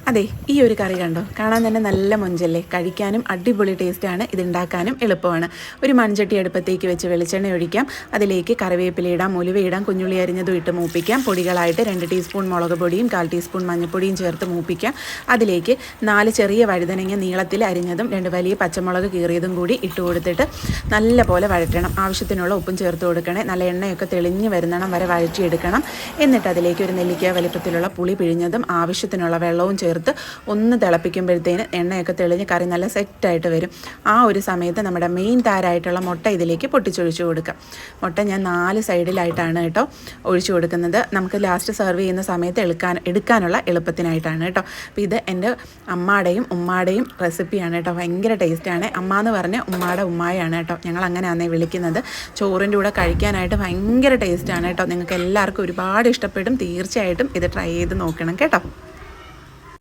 അതെ, ഈ ഒരു കറി കണ്ടോ, കാണാൻ തന്നെ നല്ല മൊഞ്ചല്ലേ. കഴിക്കാനും അടിപൊളി ടേസ്റ്റാണ്, ഇതുണ്ടാക്കാനും എളുപ്പമാണ്. ഒരു മൺചട്ടി അടുപ്പത്തേക്ക് വെച്ച് വെളിച്ചെണ്ണ ഒഴിക്കാം. അതിലേക്ക് കറിവേപ്പില ഇടാം, ഉലുവ ഇടാം, കുഞ്ഞുള്ളി അരിഞ്ഞതും ഇട്ട് മൂപ്പിക്കാം. പൊടികളായിട്ട് 2 ടീസ്പൂൺ മുളക് പൊടിയും 1/4 ടീസ്പൂൺ മഞ്ഞൾപ്പൊടിയും ചേർത്ത് മൂപ്പിക്കാം. അതിലേക്ക് 4 ചെറിയ വഴുതനങ്ങ നീളത്തിൽ അരിഞ്ഞതും 2 വലിയ പച്ചമുളക് കീറിയതും കൂടി ഇട്ട് കൊടുത്തിട്ട് നല്ല പോലെ വഴറ്റണം. ആവശ്യത്തിനുള്ള ഉപ്പും ചേർത്ത് കൊടുക്കണേ. നല്ല എണ്ണയൊക്കെ തെളിഞ്ഞ് വരുന്നണം വരെ വഴറ്റിയെടുക്കണം. എന്നിട്ട് അതിലേക്ക് ഒരു നെല്ലിക്ക വലിപ്പത്തിലുള്ള പുളി പിഴിഞ്ഞതും ആവശ്യത്തിനുള്ള വെള്ളവും ചേർത്ത് ഒന്ന് തിളപ്പിക്കുമ്പോഴത്തേന് എണ്ണയൊക്കെ തെളിഞ്ഞ് കറി നല്ല സെറ്റായിട്ട് വരും. ആ ഒരു സമയത്ത് നമ്മുടെ മെയിൻ താരമായിട്ടുള്ള മുട്ട ഇതിലേക്ക് പൊട്ടിച്ചൊഴിച്ചു കൊടുക്കാം. മുട്ട ഞാൻ 4 സൈഡിലായിട്ടാണ് കേട്ടോ ഒഴിച്ചു കൊടുക്കുന്നത്. നമുക്ക് ലാസ്റ്റ് സെർവ് ചെയ്യുന്ന സമയത്ത് എടുക്കാനുള്ള എളുപ്പത്തിനായിട്ടാണ് കേട്ടോ. അപ്പോൾ ഇത് എൻ്റെ അമ്മാടെയും ഉമ്മാടെയും റെസിപ്പിയാണ് കേട്ടോ. ഭയങ്കര ടേസ്റ്റാണ്. അമ്മ എന്ന് പറഞ്ഞ ഉമ്മാടെ ഉമ്മായാണ് കേട്ടോ. ഞങ്ങൾ അങ്ങനെയാണേ വിളിക്കുന്നത്. ചോറിൻ്റെ കൂടെ കഴിക്കാനായിട്ട് ഭയങ്കര ടേസ്റ്റാണ് കേട്ടോ. നിങ്ങൾക്ക് എല്ലാവർക്കും ഒരുപാട് ഇഷ്ടപ്പെടും. തീർച്ചയായിട്ടും ഇത് ട്രൈ ചെയ്ത് നോക്കണം കേട്ടോ.